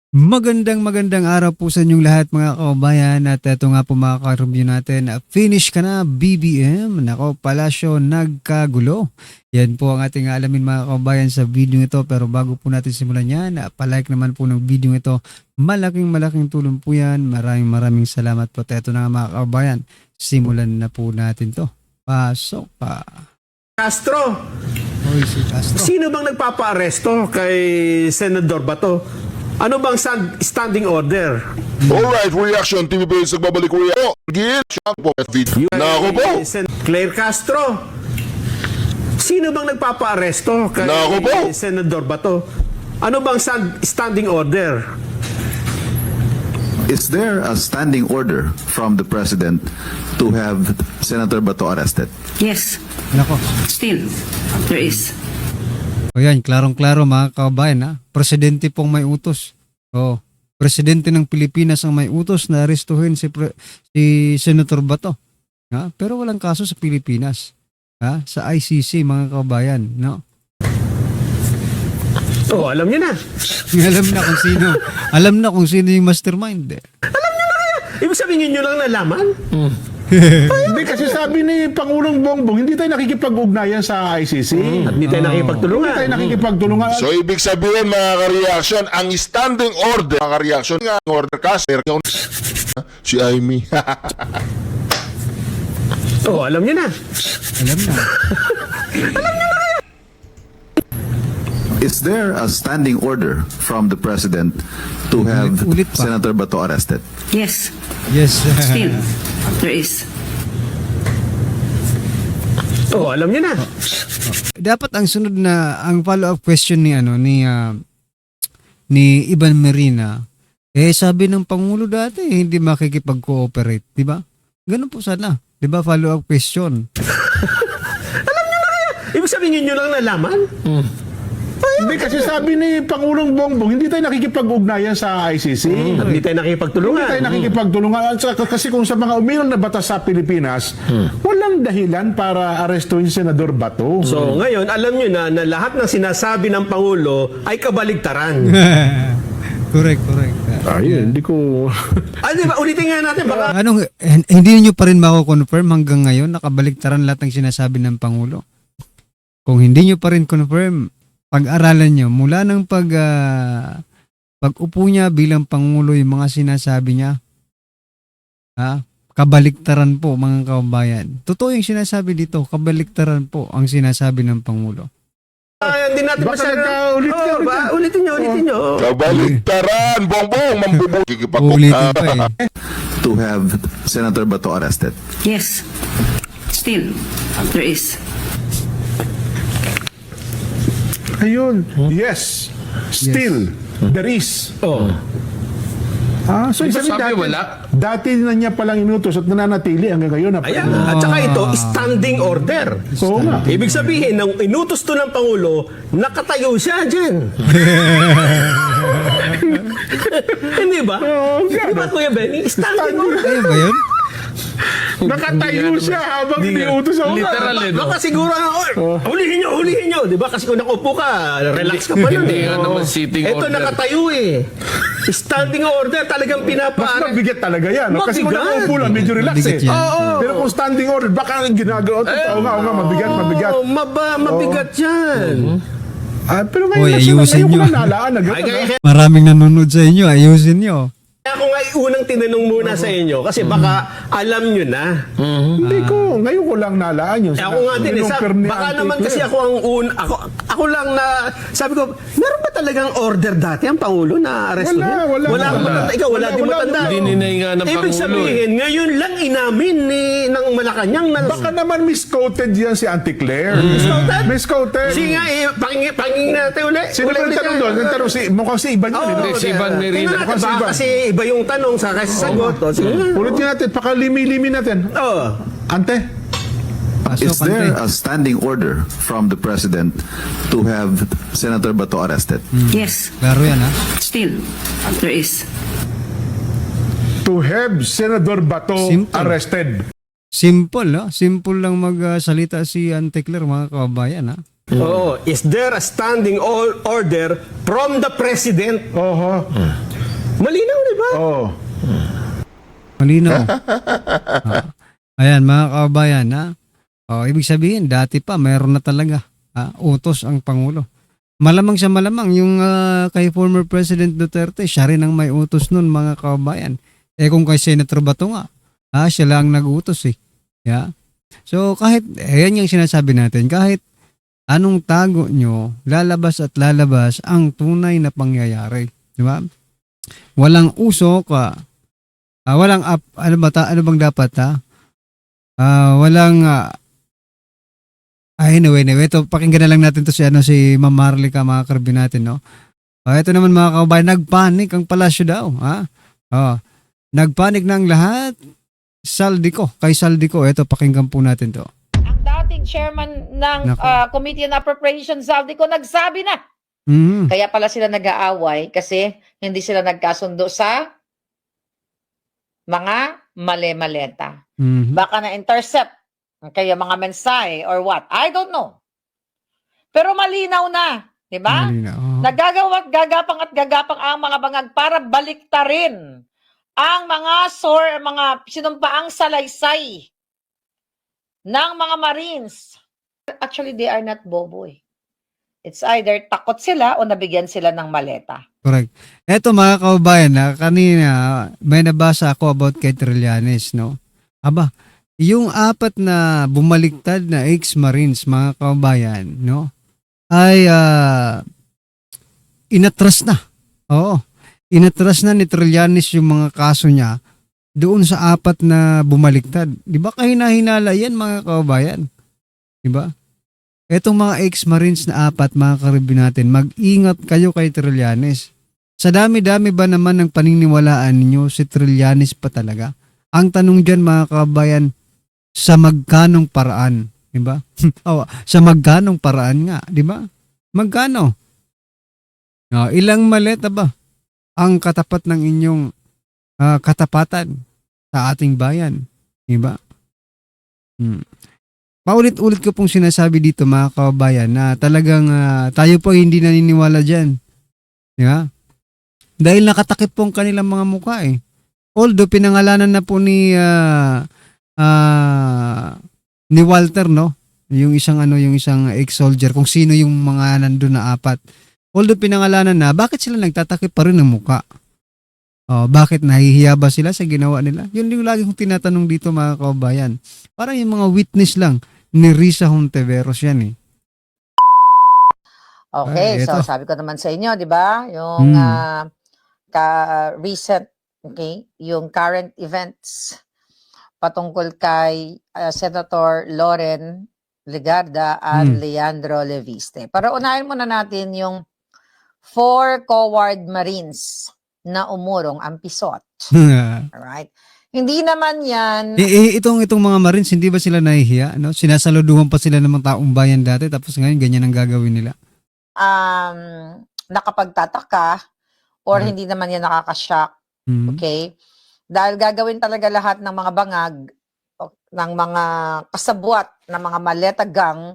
Magandang araw po sa inyong lahat mga kababayan at ito nga po mga ka-review natin. Finish ka na BBM. Nako, palasyo nagkagulo. Yan po ang ating alamin mga kababayan sa video ito. Pero bago po natin simulan yan, palike naman po ng video ito. Malaking tulong po yan. Maraming salamat po. Ito na nga mga kababayan. Simulan na po natin to. Pasok pa. Castro, Hoy, si Castro. sino bang nagpapa-aresto kay Senador Bato? Ano bang standing order? Alright, reaction TV Base nagbabalik ko yan. Gil, siya po video. Nako po. Claire Castro, sino bang nagpapa-aresto kay Nako po. Senador Bato? Ano bang standing order? Is there a standing order from the President to have Senator Bato arrested? Yes, Nako. still, there is. O yan, klarong-klaro mga kababayan ha. Presidente pong may utos. O, presidente ng Pilipinas ang may utos na arestuhin si Senator Bato. Ha? Pero walang kaso sa Pilipinas. Ha? Sa ICC mga kababayan. No? Oh, alam niyo na. Alam na kung sino yung mastermind. Ibig sabihin niyo lang nalaman? Hindi kasi sabi ni Pangulong Bongbong, hindi tayo nakikipag-ugnayan sa ICC. At hindi tayo nakipagtulungan. Hindi tayo nakikipagtulungan. So ibig sabihin mga ka-reaction, ang standing order, mga ka-reaction nga, order caster, si Amy. Oh, alam niyo na. Alam na. Is there a standing order from the President to have Ulit pa. Senator Bato arrested? Yes, Yes. still, there is. Oh, alam niyo na. Dapat ang sunod na ang follow-up question ni Ivan Marina, sabi ng Pangulo dati hindi makikipag-cooperate, di ba? Ganun po sana, di ba? Follow-up question. Ibig sabihin niyo lang nalaman? Hindi kasi sabi ni Pangulong Bongbong, hindi tayo nakikipag-ugnayan sa ICC. At hindi tayo Hindi nakipagtulungan. tayo nakikipagtulungan. Kasi kung sa mga umiral na batas sa Pilipinas, walang dahilan para arestuhin si Senador Bato. So ngayon, alam niyo na lahat ng sinasabi ng Pangulo ay kabaligtaran. Correct. Ayun, hindi ko... Di ba? Ulitin nga natin baka Hindi niyo pa rin mako-confirm hanggang ngayon nakabaliktaran lahat ng sinasabi ng Pangulo. Kung hindi niyo pa rin confirm, pag-aralan niyo mula ng pag-upo niya bilang Pangulo yung mga sinasabi niya. Ha? Kabaliktaran po mga kababayan. Totoo yung sinasabi dito, kabaliktaran po ang sinasabi ng Pangulo. hindi natin Baka masyado. nagka-ulit ka, ulit ka. Ulitin niyo. Kabaliktaran, bongbong, mambubo. Ulitin pa To have Senator Bato arrested? Yes, still, there is. Ayun. Yes. Still, there is. Oh. So sabi dati, wala? dati na niya palang inutos at nananatili hanggang ngayon. Ayan. At saka ito, standing order. Oo nga. Ibig sabihin, nang inutos to ng Pangulo, nakatayo siya dyan. Hindi ba? Di ba, Kuya Benny? Standing order. Ayun ba yun? Nakatayo siya habang inutos ako. Literal eh, no? Baka siguro, hulihin nyo. Di ba? Kasi kung nakaupo ka, relax ka pa nun Hindi eh. nga naman sitting Ito order. nakatayo eh. Standing order, talagang Mas pinapaaral. mabigat talaga yan. No? Kasi kung Mabigat. nakaupo lang, medyo relax Mabigat eh. yan. Pero kung standing order, baka ginagawa. Oo nga, mabigat. Oo, mabigat yan. Pero Hoy, ngayon, ayusin ngayon ko nyo. lang nalaan na Ay, gano'n. kaya Maraming nanonood sa inyo, ayusin nyo. ako nga unang tinanong muna sa inyo kasi baka alam nyo na. Hindi ko. Ngayon ko lang nalaan yun. Ako nga din, baka naman kasi ako ang ako lang na, sabi ko, meron ba talagang order dati ang Pangulo na aresto Wala, niya? wala. akong matanda. Ikaw, wala din matanda. Hindi ninahinga ng Ibig Pangulo sabihin, ngayon lang inamin ng Malacanang na Baka naman misquoted yan si Auntie Claire. Misquoted. Sige nga, pangingin natin ulit. Sino ba yung tanong doon? Yung tanong mukhang si Iban yun. Oo, eh. si Ivan Merino. tingnan natin, Mukhang si baka Ivan. kasi iba yung tanong sa kasi sagot. O, sige nga. Ulitin natin. Pakalimi-limi natin. Oo. Ante? Is Pasok, there Ante. a standing order from the President to have Senator Bato arrested? Yes, Klaro yan ha. still, there is. To have Senador Bato Simple. arrested. Simple, no? Simple lang magsalita si Ante Claire, mga kababayan, ha? Oo. Is there a standing order from the President? Oho. Malinaw, di ba? Oo. Malinaw. Ayan, mga kababayan, ha? Ibig sabihin, dati pa, mayroon na talaga. Utos ang Pangulo. Malamang siya malamang, yung kay former President Duterte, siya rin ang may utos nun, mga kababayan. Kung kay Senator Bato nga, siya lang nag-utos eh. Yeah? So, kahit, yan yung sinasabi natin, kahit anong tago nyo, lalabas at lalabas ang tunay na pangyayari. Di ba? Walang usok, walang ano bang dapat walang anyway, ito pakinggan na lang natin to si Ma'am Marlica, mga karbi natin, no. Ito naman, mga kababayan, nagpanik ang palasyo daw, nagpanik na ang lahat. Kay Saldico, ito pakinggan po natin to. Ang dating chairman ng Committee on Appropriations, Saldico, nagsabi na. Kaya pala sila nag-aaway kasi hindi sila nagkasundo sa mga male-maleta. Baka na-intercept kaya mga mensahe or what. I don't know. Pero malinaw na. Diba? Gagapang ang mga bangag para baliktarin ang mga sinumpaang salaysay ng mga Marines. Actually, they are not bobo eh. It's either takot sila o nabigyan sila ng maleta. Correct. Eto, mga kababayan, kanina may nabasa ako about kay Trillanes, no? Yung 4 na bumaliktad na ex-Marines, mga kababayan, no? Ay inatras na. Oo. Inatras na ni Trillanes yung mga kaso niya doon sa 4 na bumaliktad. Di ba kahina-hinala yan, mga kababayan? Di ba? Etong mga ex-Marines na 4, mga karibin natin, mag-ingat kayo kay Trillanes. Sa dami-dami ba naman ng paniniwalaan ninyo, si Trillanes pa talaga? Ang tanong dyan, mga kababayan, sa magkanong paraan, di ba? Sa magkanong paraan nga, di ba? Magkano? Ilang maleta ba ang katapat ng inyong katapatan sa ating bayan, di ba? Paulit-ulit ko pong sinasabi dito, mga kababayan, na talagang tayo po hindi naniniwala dyan. Di ba? Dahil nakatakip po ang kanilang mga mukha eh. Although pinangalanan na po ni Walter, no? Yung isang ex-soldier, kung sino yung mga nandun na 4. Although pinangalanan na, bakit sila nagtatakip pa rin ng mukha? Bakit nahihiya ba sila sa ginawa nila? Yun yung lagi kong tinatanong dito, mga kababayan. Parang yung mga witness lang ni Risa Hontiveros yan eh. Okay, so sabi ko naman sa inyo, di ba? Yung recent, okay, yung current events patungkol kay Senator Loren Legarda at Leandro Leviste. Para unahin muna natin yung 4 coward Marines na umurong ang pisot. Alright? Hindi naman yan... Itong mga Marines, hindi ba sila nahihiya? No? Sinasaluduhan pa sila ng mga taong bayan dati, tapos ngayon ganyan ang gagawin nila. Nakapagtataka or hindi naman yan nakakashock. Okay? Dahil gagawin talaga lahat ng mga bangag, ng mga kasabwat, ng mga maletagang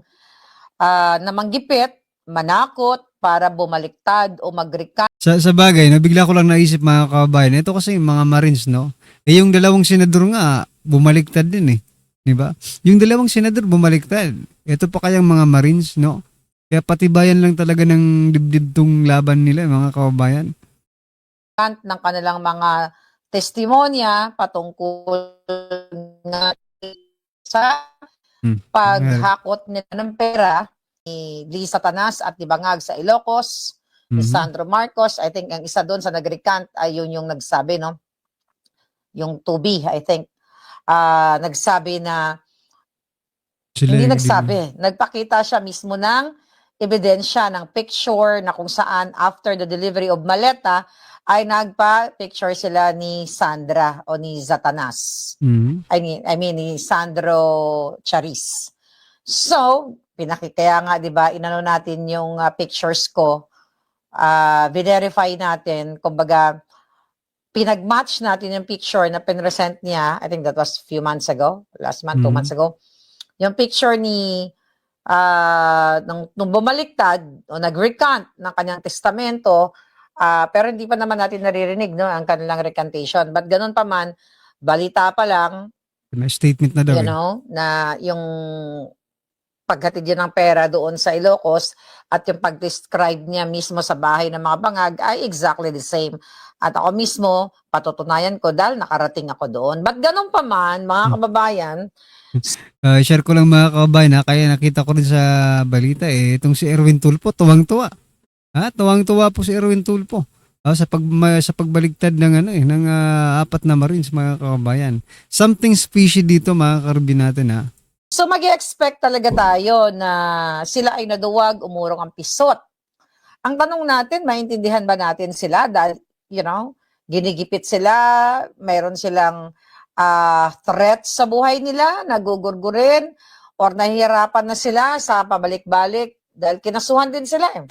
na manggipit, manakot, para bumaliktad o mag-recant. Sa bagay, bigla ko lang naisip, mga kababayan, ito kasi yung mga Marines, no? Yung 2 senador nga, bumaliktad din eh. Diba? Yung 2 senador bumaliktad. Ito pa kayang mga Marines, no? Kaya patibayan lang talaga ng dibdib tong laban nila, mga kababayan. Ng kanilang mga testimonya patungkol nga sa paghakot nila ng pera ni Lisa Tanas at ni Bangag sa Ilocos, ni Sandro Marcos. I think ang isa doon sa nag-recant ay yun yung nagsabi, no? Yung 2B, I think. Nagsabi na, hindi nagsabi, nagpakita siya mismo ng ebidensya ng picture na kung saan after the delivery of maleta ay nagpa-picture sila ni Sandra o ni Zatanas. I mean ni Sandro Charis. So, kaya nga, di ba, inano natin yung pictures ko, verify natin, kumbaga, pinag-match natin yung picture na pinresent niya, I think that was a few months ago, last month, 2 months ago, yung picture ni, nung bumaliktad, o nag-recant ng kanyang testamento, Pero hindi pa naman natin naririnig, no, ang kanilang recantation. But ganun pa man, balita pa lang, May statement na daw you eh. know, na yung paghatid niya ng pera doon sa Ilocos at yung pag-describe niya mismo sa bahay ng mga bangag ay exactly the same. At ako mismo, patutunayan ko dahil nakarating ako doon. But ganun pa man, mga kababayan, Share ko lang mga kababayan, kaya nakita ko rin sa balita itong si Erwin Tulfo, tuwang-tuwa. Tuwang-tuwa po si Erwin Tulfo. Sa pagbaligtad ng ng 4 na Marines mga kababayan. Something fishy dito mga karbi natin so mag-expect talaga tayo na sila ay naduwag, umurong ang pisot. Ang tanong natin, maintindihan ba natin sila dahil, ginigipit sila, mayroon silang threat sa buhay nila, nagugurgurin, or nahihirapan na sila sa pabalik-balik dahil kinasuhan din sila eh.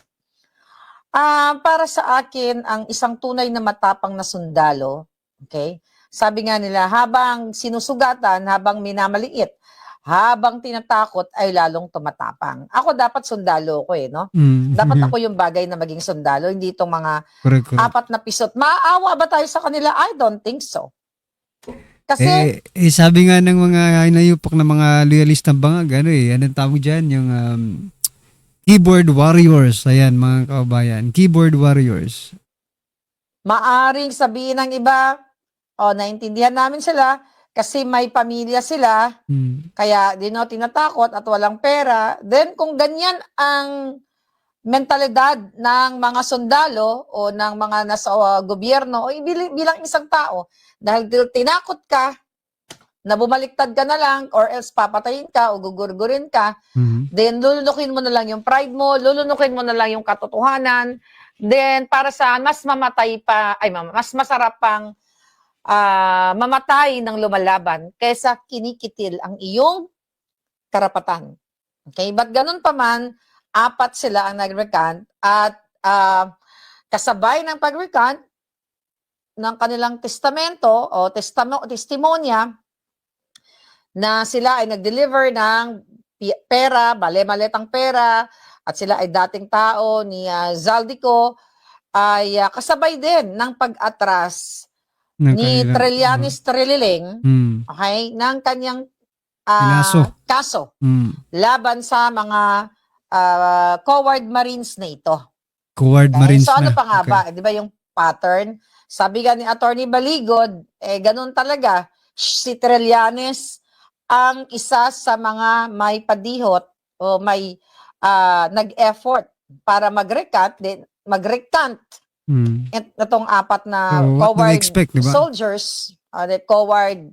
Para sa akin, ang isang tunay na matapang na sundalo, okay? Sabi nga nila, habang sinusugatan, habang minamaliit, habang tinatakot, ay lalong tumatapang. Ako dapat sundalo ko no? Dapat ako yung bagay na maging sundalo, hindi itong mga correct. 4 na pisot. Maawa ba tayo sa kanila? I don't think so. Kasi, Sabi nga ng mga inayupak na mga loyalistang bangag, anong tawag dyan? Yung keyboard warriors. Ayan mga kababayan, keyboard warriors. maaring sabihin ng iba, naintindihan namin sila, kasi may pamilya sila, kaya di tinatakot at walang pera. Then kung ganyan ang mentalidad ng mga sundalo o ng mga nasa gobyerno o bilang isang tao, dahil tinakot ka, na bumaliktad ka na lang or else papatayin ka o gugurgurin ka, then lulunukin mo na lang yung pride mo, lulunukin mo na lang yung katotohanan, then para sa mas masarap pang mamatay ng lumalaban kaysa kinikitil ang iyong karapatan. Okay? But ganun pa man, 4 sila ang nag-recant at kasabay ng pag-recant ng kanilang testamento o testimonya na sila ay nag-deliver ng pera, mali-maletang pera, at sila ay dating tao ni Zaldico, ay kasabay din ng pag-atras ni Trillanes Trililing, okay, ng kanyang kaso laban sa mga coward Marines na ito. Coward Marines so ano na. pa nga ba? Di ba yung pattern? Sabi nga ni Attorney Baligod, ganun talaga. Si Trillanes ang isa sa mga may padihot o may nag-effort para mag-recant, itong 4 na coward diba? soldiers, the coward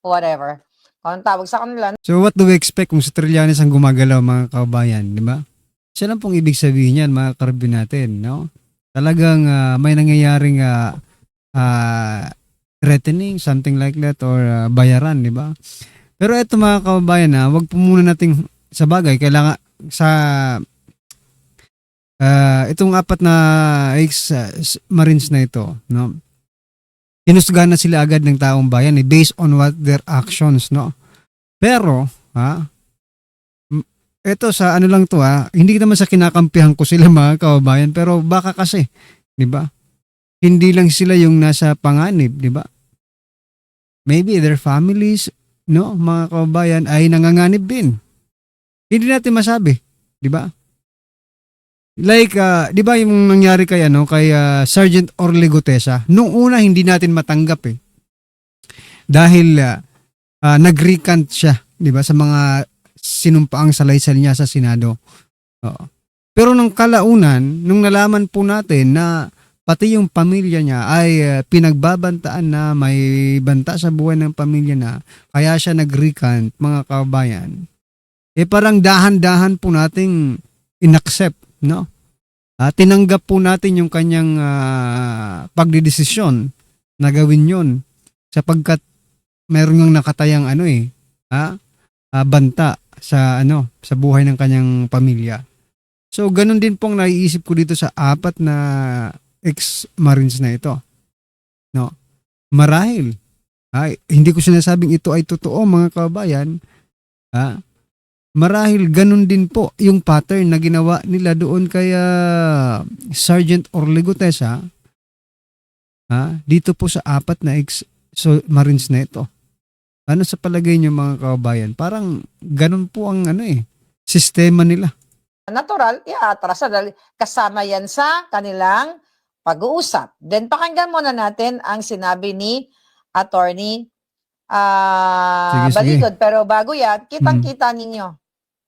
whatever. Kung tawag sa kanila. So what do we expect kung si Trillanes ang gumagalaw mga kababayan, di ba? Siya lang pong ibig sabihin yan mga karbi natin, no? Talagang may nangyayaring threatening, something like that, or bayaran, di ba? Pero eto mga kababayan, wag po muna nating sa bagay, kailangan sa itong 4 na ex-Marines na ito, no? Hinusgahan na sila agad ng taong bayan based on what their actions, no? Pero, ito sa ano lang to hindi naman sa kinakampihan ko sila mga kababayan, pero baka kasi, di ba? Hindi lang sila yung nasa panganib, di ba? Maybe their families, no, mga kababayan, ay nanganganib din. Hindi natin masabi, di ba? Like, di ba yung nangyari kay Sergeant Orly Gutesa, nung una hindi natin matanggap dahil nag-recant siya, di ba, sa mga sinumpaang salaysal niya sa Senado. Pero nung kalaunan, nung nalaman po natin na pati yung pamilya niya ay pinagbabantaan na may banta sa buhay ng pamilya na, kaya siya nag-recant, mga kababayan, parang dahan-dahan po nating inaccept, no? Tinanggap po natin yung kanyang pagdidesisyon na gawin yon sapagkat meron yung nakatayang banta sa sa buhay ng kanyang pamilya. So ganun din pong naiisip ko dito sa 4 na ex-Marines na ito. No. Marahil hindi ko sinasabing ito ay totoo mga kababayan. marahil ganun din po yung pattern na ginawa nila doon kay Sergeant Orlego Tessa, dito po sa 4 na Marines na ito. Ano sa palagay niyo mga kababayan? Parang ganun po ang sistema nila. Natural, iatras dahil kasama yan sa kanilang pag-uusap. Then pakinggan muna natin ang sinabi ni Attorney Sige. Baligod. Pero bago yan, kitang-kita ninyo.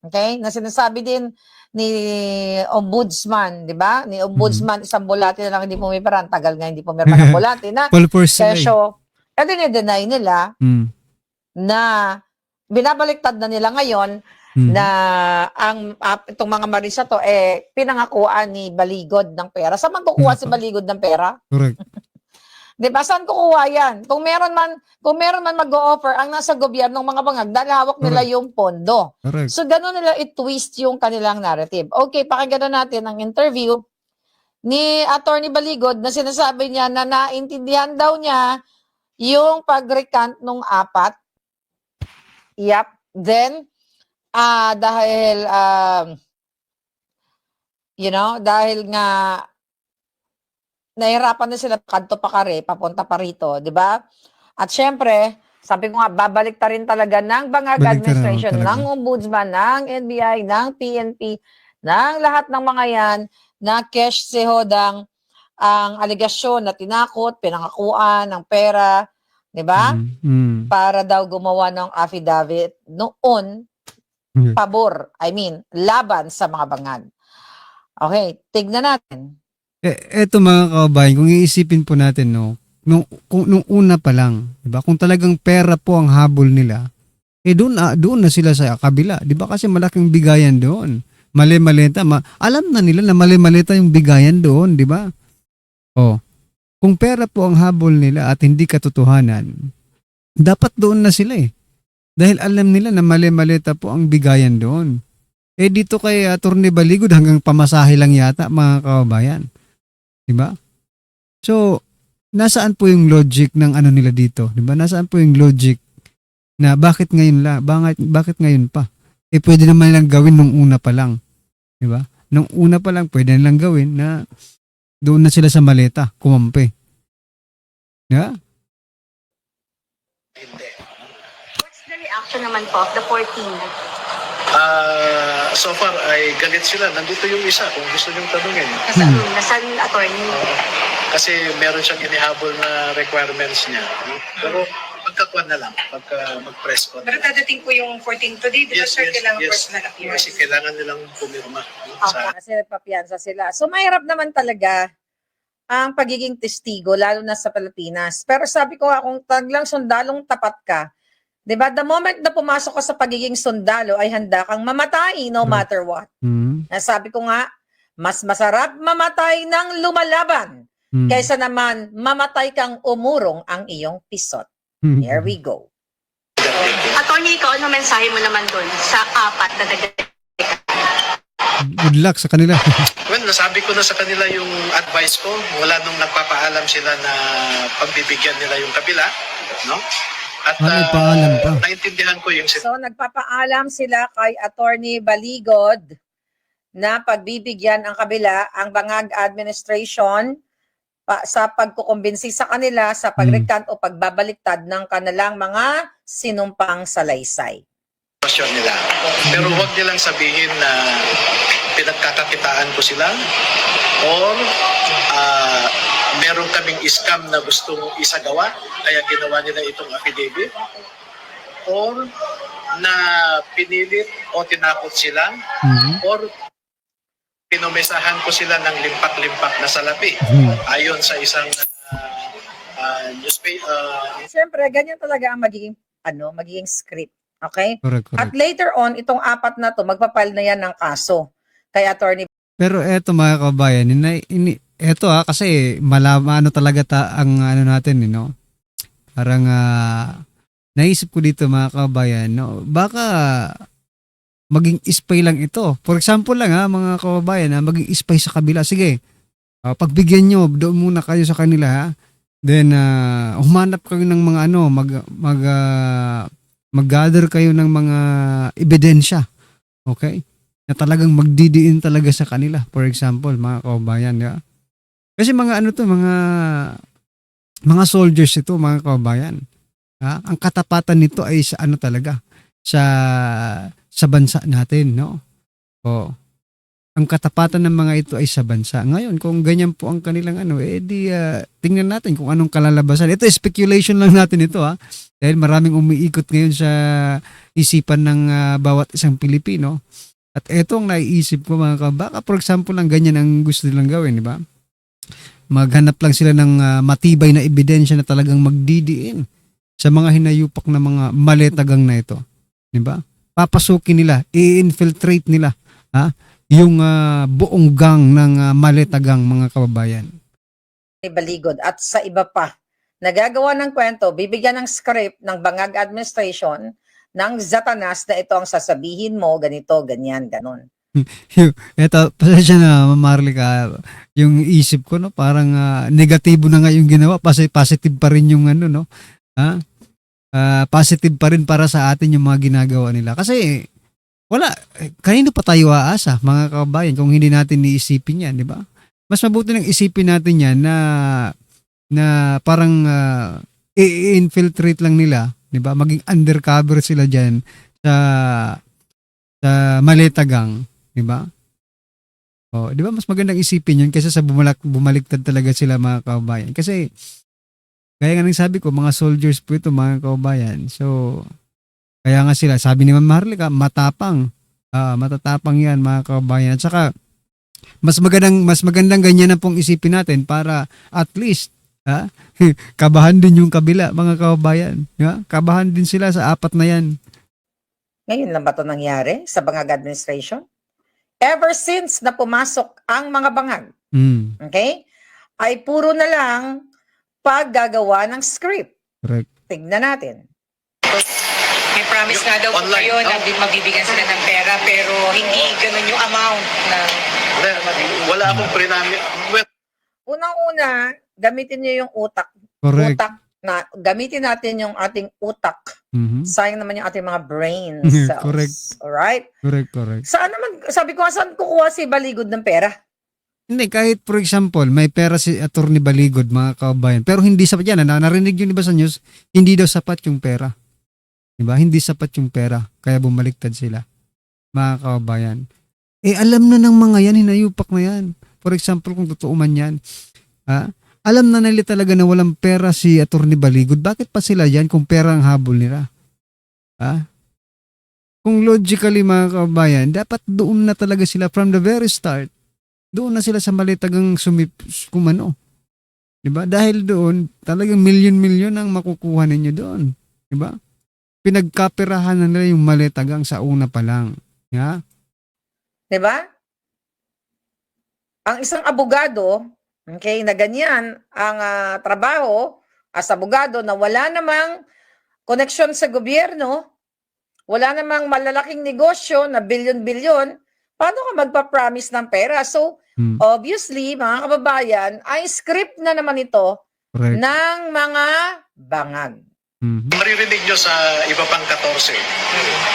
Okay? Na sinasabi din ni Ombudsman, di ba? Ni Ombudsman, isang bulati na lang hindi pumirma. Tagal nga hindi pumirma ng bulati na. Full force sila eh. Kesyo, dinideny nila Mm. na binabaliktad na nila ngayon na ang itong mga Marines na to pinangakuan ni Baligod ng pera. Saan man kukuha si Baligod ng pera? Correct. 'Di ba? Saan kukuha 'yan? Kung meron man mag-o-offer ang nasa gobyernong mga bangag, dahil hawak nila yung pondo. Correct. So ganun nila i-twist yung kanilang narrative. Okay, pakinggan na natin ang interview ni Attorney Baligod na sinasabi niya na naintindihan daw niya yung pag-recant nung 4. Yep. Then dahil dahil nga nahirapan na sila kanto pa kare, papunta pa rito, di ba? At syempre, sabi ko nga, babalik ta rin talaga ng Bangag Balik Administration, talaga. ng Ombudsman, ng NBI, ng PNP, ng lahat ng mga yan, na cash si Hodang ang aligasyon na tinakot, pinangakuan ng pera, di ba? Para daw gumawa ng affidavit noon, laban sa mga bangag. Okay, tignan natin. Eto mga kababayan, kung iisipin po natin, nung una pa lang, di ba? Kung talagang pera po ang habol nila, doon na sila sa kabila, di ba? Kasi malaking bigayan doon. Mali-malita, alam na nila na mali-malita yung bigayan doon, di ba? Kung pera po ang habol nila at hindi katotohanan, dapat doon na sila eh. Dahil alam nila na mali-malita po ang bigayan doon. Dito kay Attorney Baligod hanggang pamasahe lang yata mga kababayan. Diba? So, nasaan po yung logic ng nila dito? Diba? Nasaan po yung logic na bakit ngayon bakit ngayon pa? Pwede naman lang gawin nung una pa lang. Diba? Nung una pa lang pwede nilang gawin na doon na sila sa maleta, kumampi. Diba? What's the reaction naman po of the 14? So far ay galit sila. Nandito yung isa kung gusto niyong tanungin. Nasaan attorney? Kasi meron siyang inihabol na requirements niya. Pero pagkakuan na lang, pagka mag-press con. Pero dadating po yung 14 today, di ba sir, kailangan personal appearance? Kasi kailangan nilang pumirma. Kasi nagpapiyansa sila. So mahirap naman talaga ang pagiging testigo, lalo na sa Pilipinas. Pero sabi ko nga, kung taglang sundalong tapat ka, di ba, the moment na pumasok ka sa pagiging sundalo ay handa kang mamatay no matter what. Sabi ko nga, mas masarap mamatay ng lumalaban kaysa naman mamatay kang umurong ang iyong pisot. Here we go. Attorney, ikaw, ano mensahe mo naman dun sa 4 na dagdag? Good luck sa kanila. Well, nasabi ko na sa kanila yung advice ko. Wala nung nagpapaalam sila na pagbibigyan nila yung kabila. No? At nagpaalam pa. Naintindihan ko yung So nagpapaalam sila kay Attorney Baligod na pagbibigyan ang kabila ang Bangag Administration sa pagkukumbinsi sa kanila sa pagrecant o pagbabaliktad ng kanilang mga sinumpang salaysay. sitwasyon nila. Pero huwag nilang sabihin na pinagkakakitaan ko sila or meron kaming scam na gustong isagawa kaya ginawa nila itong affidavit or na pinilit o tinakot sila or pinomesahan ko sila ng limpak-limpak na salapi ayon sa isang newspaper. Siyempre, ganyan talaga ang magiging script. Okay? Correct. At later on, itong apat na to, magpapile na yan ng kaso kay Attorney. Pero eto mga kabayan, eto kasi malaman talaga ang natin, parang naisip ko dito mga kabayan, baka maging spy lang ito. For example lang mga kababayan, maging spy sa kabila. Sige, pagbigyan nyo, doon muna kayo sa kanila Then, humanap kayo ng mga mag-gather kayo ng mga ebidensya Okay? Na talagang magdidiin talaga sa kanila. For example, mga kababayan, di ba? Kasi mga ano to, mga soldiers ito, mga kababayan. Ha? Ang katapatan nito ay sa ano talaga, sa bansa natin, no? O, ang katapatan ng mga ito ay sa bansa. Ngayon, kung ganyan po ang kanilang ano, tingnan natin kung anong kalalabasan. Ito, speculation lang natin ito, ha? Dahil maraming umiikot ngayon sa isipan ng bawat isang Pilipino. At ito ang naiisip ko, mga kabaka, for example, ang ganyan ang gusto nilang gawin, di ba? Maghanap lang sila ng matibay na ebidensya na talagang magdidiin sa mga hinayupak na mga maletagang na ito. Di ba? Papasukin nila, i-infiltrate nila, ha? Yung buong gang ng maletagang, mga kababayan. Baligod at sa iba pa. Nagagawa ng kwento, bibigyan ng script ng Bangag Administration ng Zatanas na ito ang sasabihin mo, ganito, ganyan, ganon. Ito, pasensya na, Mamarlika, yung isip ko, no, parang negatibo na nga yung ginawa, positive pa rin yung ano, no, ha? Positive pa rin para sa atin yung mga ginagawa nila. Kasi, wala, kanino pa tayo aasa, mga kababayan, kung hindi natin iisipin yan, di ba? Mas mabuti nang isipin natin yan na parang i-infiltrate lang nila, di ba? Maging undercover sila dyan sa maletagang, di ba? Oh, di ba mas magandang isipin yun kaysa sa bumaliktad talaga sila, mga kababayan. Kasi kaya nga nang sabi ko, mga soldiers po ito, mga kababayan. So kaya nga sila, sabi ni Ma'am Maharlika, matapang. Matatapang yan, mga kababayan. At saka mas magandang ganyan na pong isipin natin para at least kabahan din yung kabila, mga kababayan. Kabahan din sila sa apat na yan. Ngayon lang ba ito nangyari sa Bangag Administration? Ever since na pumasok ang mga bangag, okay, ay puro na lang paggagawa ng script. Correct. Tignan natin. May promise nga daw po kayo na mabibigyan sila ng pera pero hindi ganun yung amount na... Wala akong prinami. Unang-una, gamitin niyo yung utak. Correct. Gamitin natin yung ating utak. Sayang naman yung ating mga brain cells. Correct. Alright? Correct. Saan naman, sabi ko, saan kukuha si Baligod ng pera? Hindi, kahit for example, may pera si Atty. Baligod, mga kababayan, pero hindi sapat yan. Narinig yun iba sa news, hindi daw sapat yung pera. Diba? Hindi sapat yung pera, kaya bumaliktad sila, mga kababayan. Alam na ng mga yan, hinayupak na yan. For example, kung totoo man yan, alam na nila talaga na walang pera si Atty. Baligod. Bakit pa sila yan kung pera ang habol nila? Kung logically, mga kababayan, dapat doon na talaga sila from the very start. Doon na sila sa malitagang kumano. Diba? Dahil doon, talagang milyon-milyon ang makukuha ninyo doon. Diba? Pinagkapirahan na nila yung malitagang sa una pa lang. Yeah? Diba? Ang isang abogado, okay, na ganyan ang trabaho as abogado na wala namang koneksyon sa gobyerno, wala namang malalaking negosyo na bilyon-bilyon, paano ka magpa-promise ng pera? So, obviously, mga kababayan, ay script na naman ito Correct. ng mga bangag. Maririnig nyo sa iba pang 14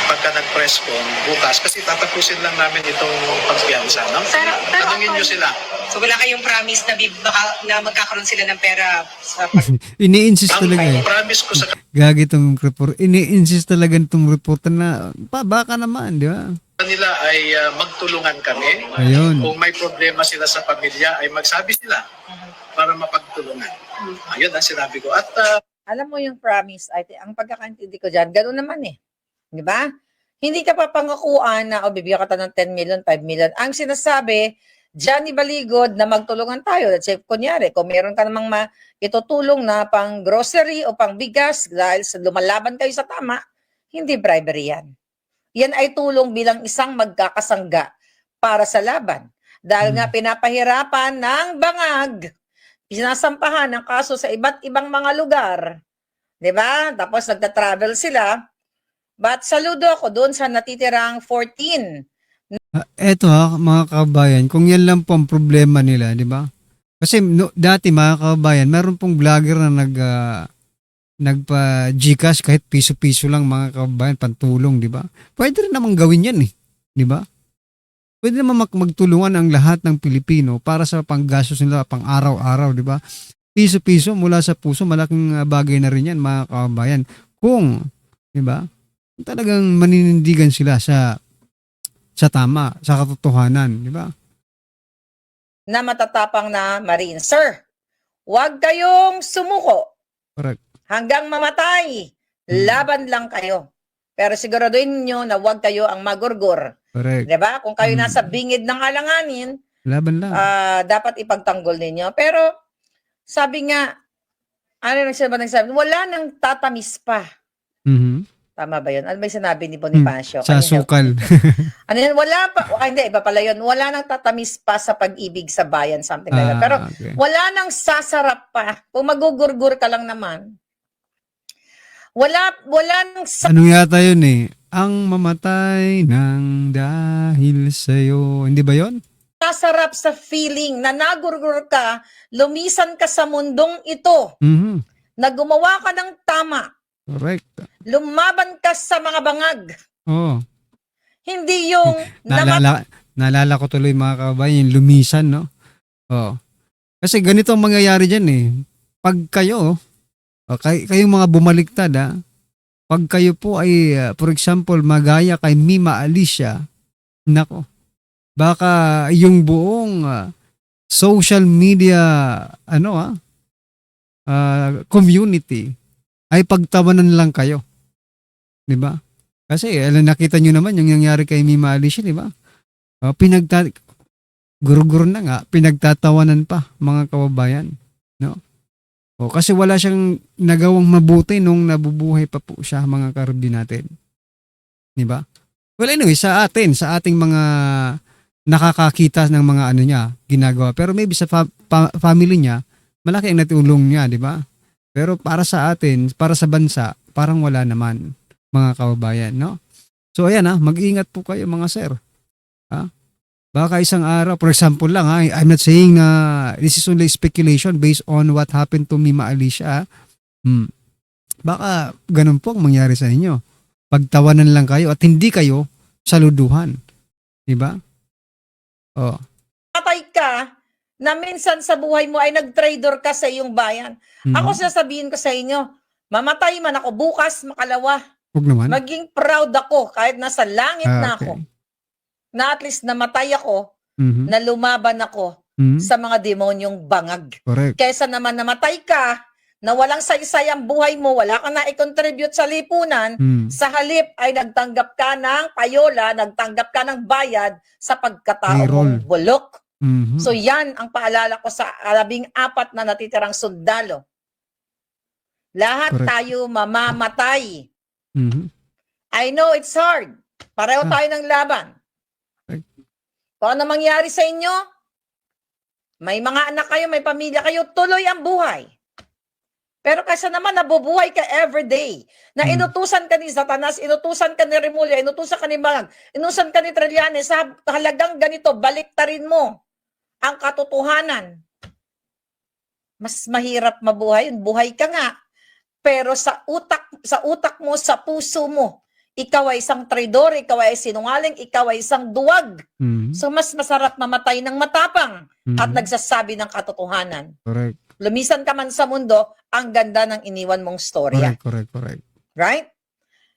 pagka nag-press con bukas kasi tatapusin lang namin itong pagpiyansa. No? Tanungin nyo sila. So wala kayong promise na magkakaroon sila ng pera sa Ini-insist talaga Ang promise ko sa Gagi itong report. Ini-insist talaga itong report na baka naman, di ba? kanila ay magtulungan kami. Ayun. Kung may problema sila sa pamilya ay magsabi sila para mapagtulungan. Ayun ang sinabi ko. At Alam mo yung promise, ang pagkakaintindi ko dyan, gano'n naman eh. Di ba? Hindi ka papangakuan na, bibigyan ka ta ng 10 million, 5 million. Ang sinasabi, Johnny Baligod, na magtulungan tayo. Let's say, kunyari, kung meron ka namang itutulong na pang grocery o pang bigas dahil sa lumalaban kayo sa tama, hindi bribery yan. Yan ay tulong bilang isang magkakasangga para sa laban. Dahil nga pinapahirapan ng bangag, sinasampahan ng kaso sa iba't ibang mga lugar. Diba? Tapos nagta-travel sila. But saludo ako doon sa natitirang 14. Eto mga kababayan, kung yan lang po ang problema nila, di ba? Kasi dati mga kababayan, meron pong vlogger na nagpa-Gcash kahit piso-piso lang, mga kababayan, pantulong, di ba? Pwede rin namang gawin yan eh. di ba? Pwede naman magtulungan ang lahat ng Pilipino para sa panggastos nila pang araw-araw, di ba? Piso-piso mula sa puso, malaking bagay na rin yan, mga kababayan. Kung, di ba, talagang maninindigan sila sa tama, sa katotohanan, di ba? Na matatapang na Marine. Sir, huwag kayong sumuko Correct. hanggang mamatay. Laban lang kayo. Pero siguraduhin nyo na huwag kayo ang magurgur. Correct. Diba? Kung kayo nasa bingid ng alanganin, Laban lang. dapat ipagtanggol ninyo. Pero, sabi nga, ano nagsabi? Wala nang tatamis pa. Mhm. Tama ba yun? Ano ba yung sinabi ni Bonifacio? Sa sukal. Ano yun? Wala pa. Hindi, iba pala yun. Wala nang tatamis pa sa pag-ibig sa bayan. Something like that. Pero, Okay. wala nang sasarap pa. Kung magugurgur ka lang naman. Wala nang Ano yata yun eh? Ang mamatay ng dahil sa'yo. Hindi ba yun? sasarap sa feeling na nagurgur ka, lumisan ka sa mundong ito, Mhm. na gumawa ka ng tama, Correct. lumaban ka sa mga bangag. Oo. Hindi yung Naalala ko tuloy mga kababayan, yung lumisan, no? Oo. Kasi ganito ang mangyayari dyan eh. Pag kayo, kayong mga bumaliktad pag kayo po ay, for example, magaya kay Mima Alicia, nako, baka yung buong social media, community, ay pagtawanan lang kayo. Di ba? Kasi nakita nyo naman yung nangyari kay Mima Alicia, di ba? Guro-guro na nga, pinagtatawanan pa mga kababayan, no? Kasi wala siyang nagawang mabuti nung nabubuhay pa po siya, mga karabdi natin. Di ba? Well, anyway, sa ating mga nakakakita ng mga ginagawa. Pero maybe sa family niya, malaki ang natulong niya, di ba? Pero para sa atin, para sa bansa, parang wala naman, mga kababayan, no? So ayan mag-ingat po kayo mga sir. Baka isang araw, for example lang I'm not saying na this is only speculation based on what happened to Mima Alicia. Baka ganun po ang mangyari sa inyo. Pagtawanan lang kayo at hindi kayo saluduhan. Di ba? patay ka, na minsan sa buhay mo ay nag-trader ka sa iyong bayan. Ako sasabihin ko sa inyo, mamatay man ako bukas, makalawa. Huwag naman. Maging proud ako kahit nasa langit na Okay. ako. Na at least namatay ako, Mhm. na lumaban ako Mhm. sa mga demonyong bangag. Correct. Kaysa naman namatay ka, na walang saysay ang buhay mo, wala ka na i-contribute sa lipunan, sa halip ay nagtanggap ka ng payola, nagtanggap ka ng bayad sa pagkatao Payroll. mong bulok. Mhm. So yan ang paalala ko sa 14 na natitirang sundalo. Lahat Correct. tayo mamamatay. Mhm. I know it's hard. Pareho tayo ng laban. Correct. Kung ano mangyari sa inyo, may mga anak kayo, may pamilya kayo, tuloy ang buhay. Pero kaysa naman nabubuhay ka everyday, na inutusan ka ni Satanas, inutusan ka ni Remulla, inutusan ka ni Bangag, inutusan ka ni Trillanes, sa halagang ganito, baliktarin mo ang katotohanan. Mas mahirap mabuhay, buhay ka nga. Pero sa utak mo, sa puso mo, ikaw ay isang traidor, ikaw ay sinungaling, ikaw ay isang duwag. Mhm. So mas masarap mamatay ng matapang at Mhm. nagsasabi ng katotohanan. Correct. Lumisan ka man sa mundo, ang ganda ng iniwan mong storya. Correct. Right?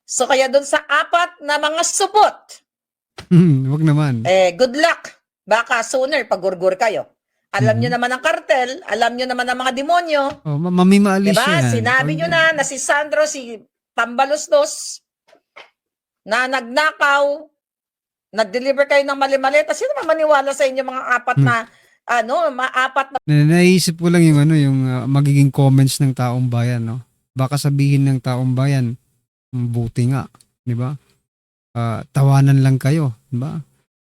So kaya doon sa 4 na mga supot, Huwag naman. good luck. Baka sooner pagurgur kayo. Alam nyo naman ang kartel, alam nyo naman ang mga demonyo. Mima Alicia. Diba? yan. Sinabi nyo na si Sandro, si Tambalosdos, na nagnakaw, nag-deliver kayo ng mali-mali. Tapos sino naman maniwala sa inyo mga 4 na, apat na Naisip ko lang yung magiging comments ng taong bayan, no? Baka sabihin ng taong bayan, buti nga, di ba? Tawanan lang kayo, di ba?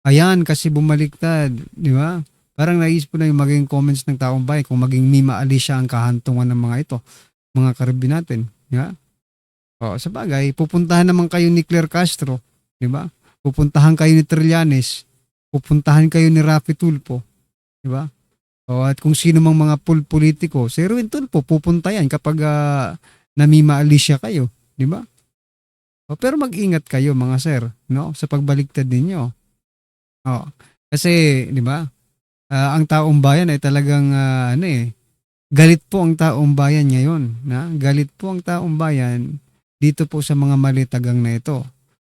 Ayan, kasi bumaliktad, di ba? Parang naisip ko na yung magiging comments ng taong bayan kung maging Mima Alicia ang kahantungan ng mga ito, mga karabi natin, di ba? Sa bagay, pupuntahan naman kayo ni Claire Castro, di ba? Pupuntahan kayo ni Trillanes, pupuntahan kayo ni Rafi Tulfo, di ba? At kung sino mang mga politiko, si Erwin Tulfo, pupunta yan kapag Mima Alicia kayo, di ba? Pero mag-ingat kayo mga sir, no? Sa pagbaliktad ninyo. Oo. Kasi, di ba? Ang taong bayan ay talagang galit po ang taong bayan ngayon, na? Galit po ang taong bayan dito po sa mga malitagang na ito.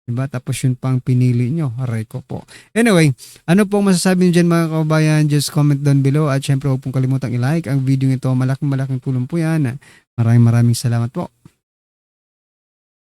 Diba? Tapos yun pang pinili nyo. Aray ko po. Anyway, ano pong masasabi nyo dyan mga kababayan? Just comment down below at syempre huwag pong kalimutang i-like ang video ito. Malaking tulong po yan. Maraming salamat po.